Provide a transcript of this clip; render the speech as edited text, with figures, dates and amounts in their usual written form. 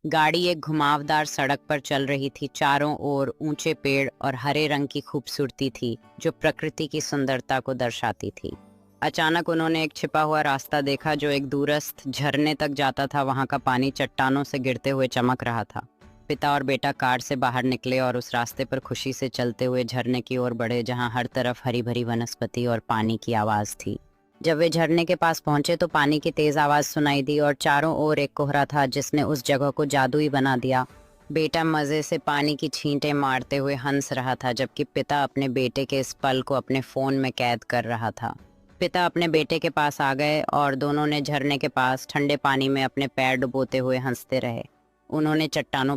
गाड़ी एक घुमावदार सड़क पर चल रही थी। चारों ओर ऊंचे पेड़ और हरे रंग की खूबसूरती थी जो प्रकृति की सुंदरता को दर्शाती थी। अचानक उन्होंने एक छिपा हुआ रास्ता देखा जो एक दूरस्थ झरने तक जाता था। वहां का पानी चट्टानों से गिरते हुए चमक रहा था। पिता और बेटा कार से बाहर निकले और उस रास्ते पर खुशी से चलते हुए झरने की ओर बढ़े जहां हर तरफ हरी भरी वनस्पति और पानी की आवाज थी। जब वे झरने के पास पहुंचे तो पानी की तेज आवाज सुनाई दी और चारों ओर एक कोहरा था जिसने उस जगह को जादुई बना दिया। बेटा मजे से पानी की छींटे मारते हुए हंस रहा था जबकि पिता अपने बेटे के इस पल को अपने फोन में कैद कर रहा था। पिता अपने बेटे के पास आ गए और दोनों ने झरने के पास ठंडे पानी में अपने पैर डुबोते हुए हंसते रहे। उन्होंने चट्टानों